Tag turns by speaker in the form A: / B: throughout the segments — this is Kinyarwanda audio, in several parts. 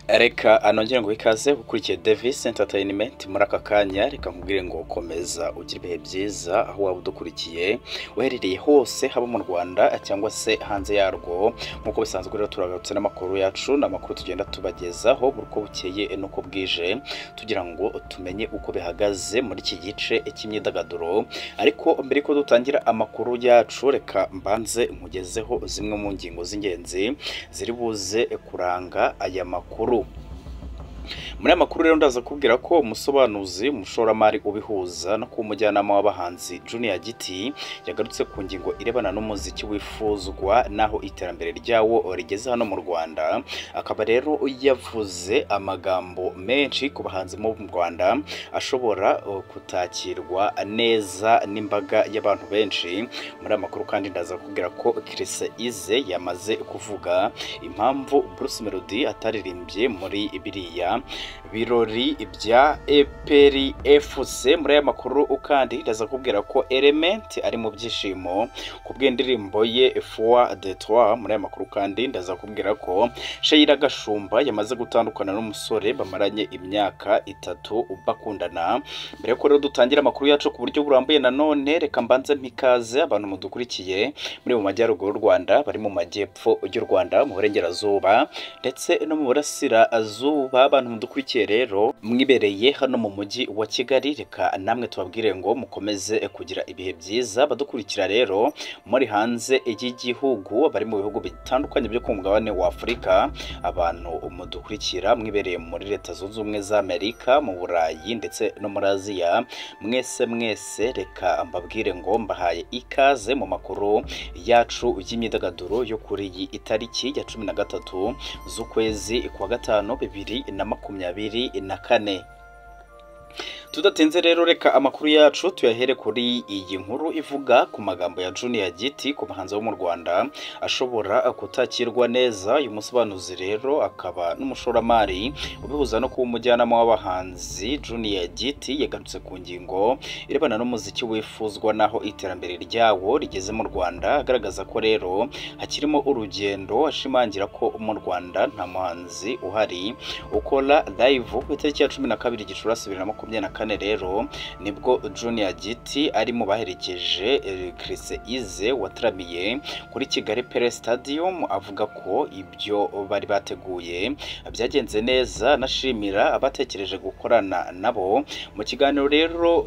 A: Reka anongere ngo ikaze ukurikiye Davis Entertainment muri aka kanya, reka nkubwire ngo komeza ugire ibihe byiza aho waba udukurikiye uherereye hose, haba mu Rwanda cyangwa se hanze yarwo. Nkuko bisanzwe rero turagarutse n'amakuru yacu, n'amakuru tugenda tubagezaho buri uko bukeye nuko bwije, tugira ngo tumenye uko bihagaze muri iki gice cy'imyidagaduro. Ariko mbere ko dutangira amakuru yacu, reka mbanze nkugezeho zimwe mu ngingo z'ingenzi ziri buze kuranga aya makuru. Muri aya makuru rero ndaza kubwira ko umusobanuzi umushoramari ubihuza no ku mujyanama w'abahanzi Junior Giti yagarutse ku ngingo irebana n'umuziki wifuzwa naho iterambere ryawo rigeze hano mu Rwanda. Akaba rero yavuze amagambo menshi ku bahanzi mu Rwanda ashobora kutakirwa neza n'imbaga y'abantu benshi. Muri aya makuru kandi ndaza kubwira ko Chris Ize yamaze kuvuga impamvu Bruce Melody ataririmbye muri biriya birori bya EPR FC. Muri aya makuru kandi ndaza kubwira ko Element ari mu byishimo ku bw'indirimbo ye Foi de Toi. Muri aya makuru kandi ndaza kubwira ko Sheila Gashumba yamaze gutandukana n'umusore bamaranye imyaka 3 bakundana. Mbere ko rero dutangira amakuru yacu ku buryo burambuye, nanone reka mbanze mpikaze abantu mudukurikiye muri mu majyaruguru y'u Rwanda, bari mu majyepfo y'u Rwanda, mu burengerazuba ndetse no mu burasirazuba. Abantu mudukurikiye rero mwibereye hano mu mujyi wa Kigali, reka namwe tubabwire ngo mukomeze kugira ibihe byiza. Badukurikira rero muri hanze y'igihugu, bari mu bihugu bitandukanye byo ku mugabane wa Afurika, abantu mudukurikira mwibereye muri Leta Zunze Ubumwe za Amerika, mu Burayi ndetse no muri Aziya, mwese reka mbabwire ngo mbahaye ikaze mu makuru yacu y'imyidagaduro yo kuri iyi itariki ya 13 z'ukwezi kwa gatanu 2024. Tudatinze rero reka amakuru yacu tuyahere kuri iyi nkuru ivuga ku magambo ya Junior Giti ku bahanzi bo mu Rwanda ashobora kutakirwa neza. Uyu musobanuzi rero akaba n'umushoramari ubihuza no ku mujyanama w'abahanzi Junior Giti yagarutse ku ngingo irebana n'umuziki wifuzwa naho iterambere ryawo rigeze mu Rwanda, agaragaza ko rero hakirimo urugendo, ashimangira ko mu Rwanda nta muhanzi uhari ukora live ku itariki ya 12 Gicurasi 2024. Rero nibwo Junior Giti ari mu baherekeje Chris Ize wataramiye kuri Kigali Pele Stadium, avuga ko ibyo bari bateguye byagenze neza, nashimira abatekereje gukorana nabo. Mu kiganiro rero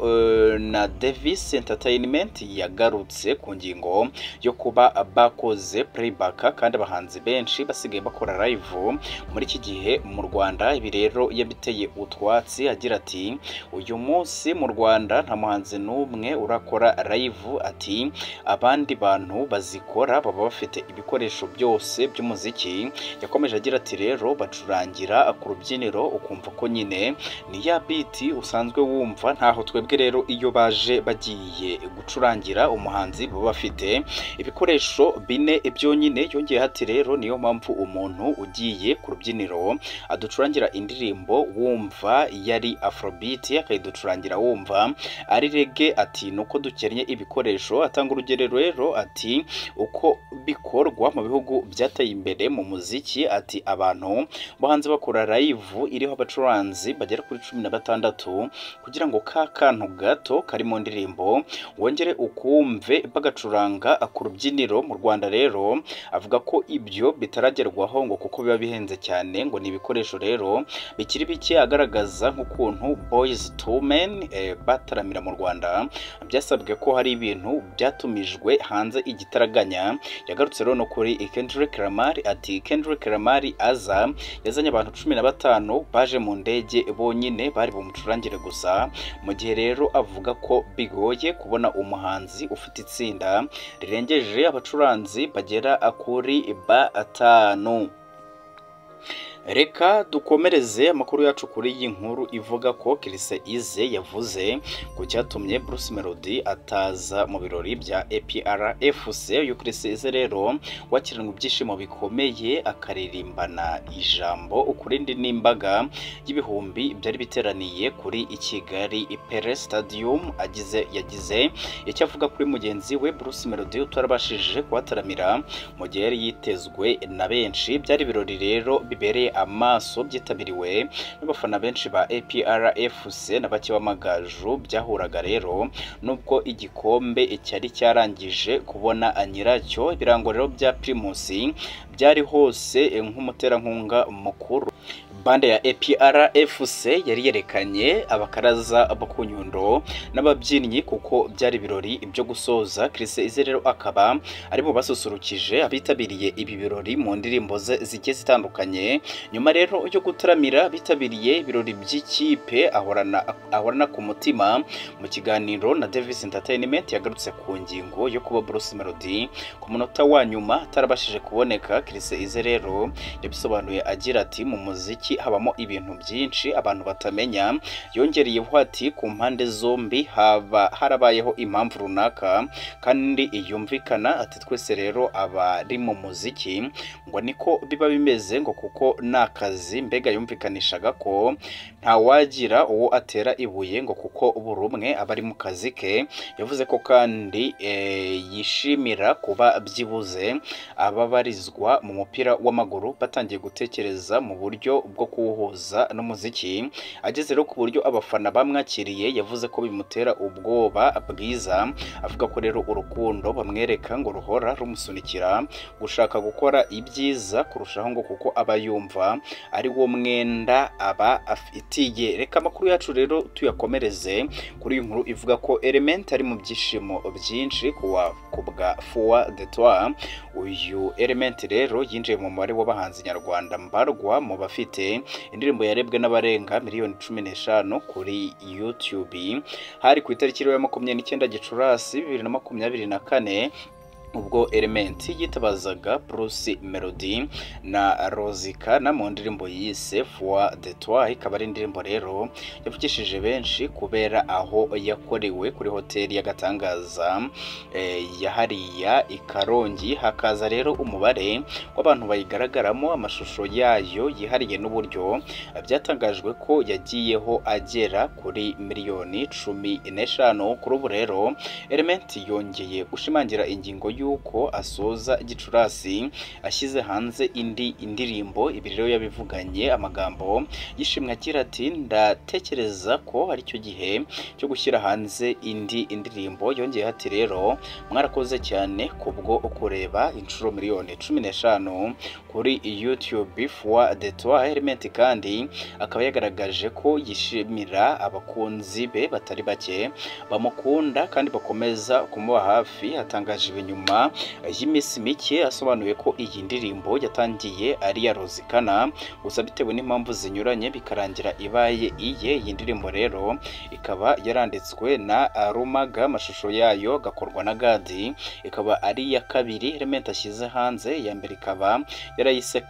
A: na Davis Entertainment yagarutse ku ngingo yo kuba bakoze playback kandi abahanzi benshi basigaye bakora live muri iki gihe mu Rwanda. Ibi rero yabiteye utwatsi agira ati uyu munsi mu Rwanda nta muhanzi n'umwe urakora live, ati abandi bantu bazikora baba bafite ibikoresho byose by'umuziki. Yakomeje agira ati rero bacurangira ku rubyiniro ukumva ko nyine ni ya beat usanzwe wumva, ntaho twebwe rero iyo baje bagiye gucurangira umuhanzi baba bafite ibikoresho bine byonyine. Yongeye ati rero niyo mpamvu umuntu ugiye ku rubyiniro aducurangira indirimbo wumva yari Afrobeat, akayiducurangira wumva ari reggae, ati nuko dukennye ibikoresho. Atanga urugero rero ati uko bikorwa mu bihugu byateye imbere mu muziki, ati abantu bahanze bakora live iriho abacuranzi bagera kuri 16 kugira ngo ka kantu gato kari mu ndirimbo wongere ukumve bagacuranga ku rubyiniro. Mu Rwanda rero avuga ko ibyo bitaragerwaho ngo kuko biba bihenze cyane, ngo ni ibikoresho rero bikiri bike, agaragaza nk'ukuntu Boys to Men bataramira mu Rwanda byasabwe ko hari ibintu byatumijwe hanze igitaraganya. Yagarutse rero no kuri Kendrick Lamar, ati Kendrick Lamar aza yazanye abantu 15 baje mu ndege bonyine bari bumucurangire gusa, mu gihe rero avuga ko bigoye kubona umuhanzi ufite itsinda rirengeje abacuranzi bagera kuri 5. Reka dukomereze amakuru yacu kuri iyi nkuru ivuga ko Chris Ize yavuze ku cyatumye Bruce Melody ataza mu birori bya EPR FC. Uyu Chris Ize rero wakiranwe ibyishimo bikomeye akaririmbana ijambo ukurindi n'imbaga y'ibihumbi byari biteraniye kuri Kigali Pele Stadium. yagize icyo avuga kuri mugenzi we Bruce Melody utarabashije kuhataramira mu gihe yari yitezwe na benshi. Byari birori rero bibereye amaso byitabiriwe n'abafana benshi ba APRFC na bake b'amagaju byahuraga rero nubwo igikombe cyari cyarangije kubona nyiracyo. Ibirango rero bya Primus byari hose nk'umuterankunga mukuru. Bande ya APRFC yari yerekanye abakaraza bo ku Nyundo n'ababyinnyi kuko byari birori byo gusoza. Chris Ease rero akaba ari bo basusurukije abitabiriye ibi birori mu ndirimbo ze zigiye zitandukanye. Nyuma rero yo gutaramira bitabiriye ibirori by'ikipe ahorana ku mutima, mu kiganiro na Davis Entertainment yagarutse ku ngingo yo kuba Bruce Melody ku munota wa nyuma atarabashije kuboneka. Chris Ease rero yabisobanuye agira ati mu muziki habamo ibintu byinshi abantu batamenya. Yongereyeho ati ku mpande zombi harabayeho impamvu runaka kandi iyumvikana. Ati twese rero abari mu muziki ngo niko biba bimeze ngo kuko nakazi, mbega yumvikanishaga ko nta wagira uwo atera ibuye ngo kuko buri umwe aba ari mu kazi ke. Yavuze ko kandi yishimira kuba byibuze ababarizwa mu mupira w'amaguru batangiye gutekereza mu buryo bwo kuwuhuza n'umuziki. Ageze rero ku buryo abafana bamwakiriye yavuze ko bimutera ubwoba bwiza. Avuga ko rero urukundo bamwereka ngo ruhora rumusunikira gushaka gukora ibyiza kurushaho ngo kuko aba yumva ari wo mwenda aba afitiye. Reka amakuru yacu rero tuyakomereze kuri iyi nkuru ivuga ko Element ari mu byishimo byinshi kubwa Foi de Toi. Uyu Element rero yinjiye mu mubare w'abahanzi nyarwanda mbarwa mu bafite indirimbo yarebwe n'abarenga miliyoni 15 kuri YouTube. Hari ku itariki ya 29 Gicurasi 2024 ubwo Element yitabazaga Bruce Melody na Rozikana mu ndirimbo yise Foi de Toi. Ikaba ari indirimbo rero yavugishije benshi kubera aho yakorewe kuri hoteli y'agatangaza yahariya Ikarongi. Hakaza rero umubare w'abantu bayigaragaramo, amashusho yayo yihariye n'uburyo byatangajwe ko yagiyeho agera kuri miliyoni 15. Kuri ubu rero Element yongeye gushimangira ingingo yuko asoza Gicurasi ashyize hanze indi indirimbo. Ibi rero yabivuganye amagambo yishimwe agira ati ndatekereza ko ari cyo gihe cyo gushyira hanze indi indirimbo. Yongeye ati rero mwarakoze cyane kubwo kureba inshuro miliyoni 15 kuri YouTube Foi de Toi. Element kandi akaba yagaragaje ko yishimira abakunzi be batari bake bamukunda kandi bakomeza kumuba hafi. Atangaje inyuma y'imisi mike asobanuye ko iyi ndirimbo yatangiye ari ya Rozikana gusa bitewe n'impamvu zinyuranye bikarangira ibaye iye. Iyi ndirimbo rero ikaba yaranditswe na Rumaga, amashusho yayo gakorwa na Gadi. Ikaba ari iya kabiri Element ashyize hanze. Ya mbere ikaba yarayise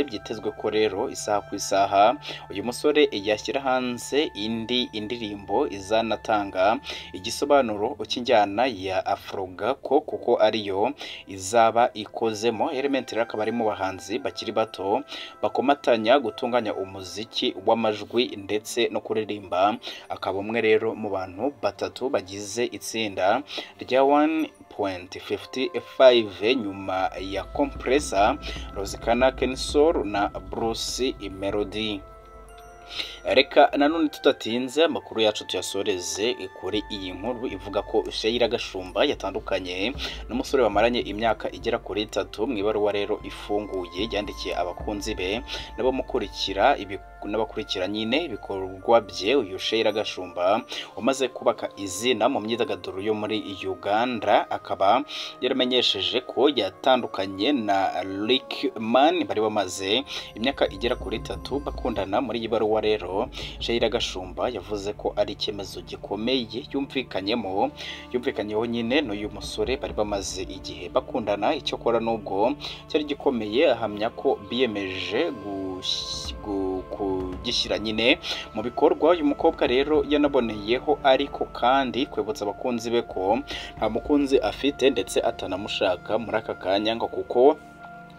A: byitezwe ko rero isaha ku isaha uyu musore yashyira hanze indi indirimbo izanatanga igisobanuro cy'injyana ya Afroga kuko ariyo izaba ikozemo. Element rero akaba ari mu bahanzi bakiri bato bakomatanya gutunganya umuziki w'amajwi ndetse no kuririmba. Akaba umwe rero mu bantu batatu bagize itsinda rya 1.55 nyuma ya Compressor, Rozikana, Kensol na Bruce Melody. Reka nanone tudatinze amakuru yacu tuyasoreze kuri iyi nkuru ivuga ko Sheila Gashumba yatandukanye n'umusore bamaranye imyaka igera kuri 3 mu ibaruwa rero ifunguye yandikiye abakunzi be n'abakurikira nyine ibikorwa bye. Uyu Sheila Gashumba umaze kubaka izina mu myidagaduro yo muri Uganda akaba yaramenyesheje ko yatandukanye na Rickman bari bamaze imyaka igera kuri 3 bakundana. Muri iyi baruwa rero Sheila Gashumba yavuze ko ari icyemezo gikomeye yumvikanyeho nyine n'uyu musore bari bamaze igihe bakundana. Icyo kora nubwo cyari gikomeye ahamya ko biyemeje kugishyira nyine mu bikorwa. Uyu mukobwa rero yanaboneyeho ariko kandi kwibutsa abakunzi be ko nta mukunzi afite ndetse atanamushaka muri aka kanya ngo kuko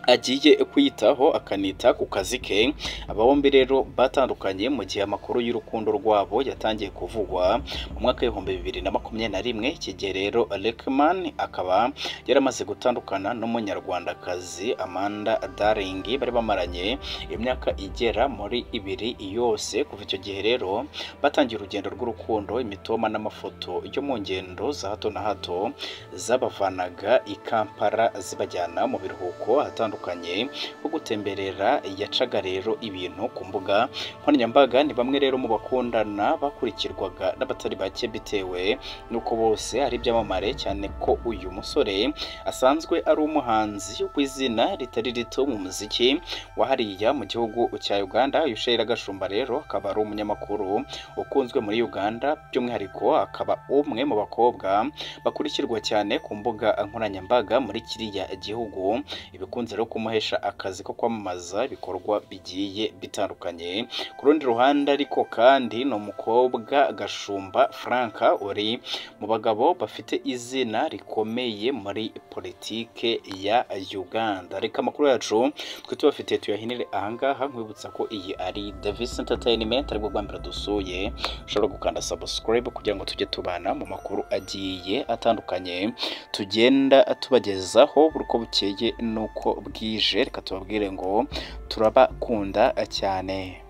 A: agiye kwitaho akanita ku kazi ke. Aba bombi rero batandukanye mu gihe amakuru y'urukundo rwabo yatangiye kuvugwa mu mwaka w'ibihumbi 2021. Iki gihe rero Lekman akaba yaramaze gutandukana n'umunyarwandakazi Amanda Darling, bari bamaranye imyaka igera muri 2 yose. Kuva icyo gihe rero batangiye urugendo rw'urukundo, imitoma n'amafoto yo mu ngendo za hato na hato zabavanaga i Kampala zibajyana mu biruhuko atandukanye ko gutemberera. Yacaga rero ibintu ku mbuga nkoranyambaga. Ni bamwe rero mu bakundana bakurikirwaga n'abatari bake bitewe nuko bose ari ibyamamare, cyane ko uyu musore asanzwe ari umuhanzi w'izina ritari rito mu muziki wa hariya mu gihugu cya Uganda. Uyu Sheila Gashumba rero akaba ari umunyamakuru ukunzwe muri Uganda, by'umwihariko akaba umwe mu bakobwa bakurikirwa cyane ku mbuga nkoranyambaga muri kiriya gihugu. Ibikunze rero kumuhesha akazi ko kwamamaza ibikorwa bigiye bitandukanye. Ku rundi ruhande ariko kandi ni umukobwa Gashumba Franka, uri mu bagabo bafite izina rikomeye muri politike ya Uganda. Reka amakuru yacu twe tubafite tuyahinire ahangaha, nkwibutsa ko iyi ari Davis Entertainment, aribwo bwa mbere dusuye. Ushobora gukanda subscribe kugira ngo tujye tubana mu makuru agiye atandukanye tugenda tubagezaho buri uko bukeye nuko bwije. Reka tubabwire ngo turabakunda cyane.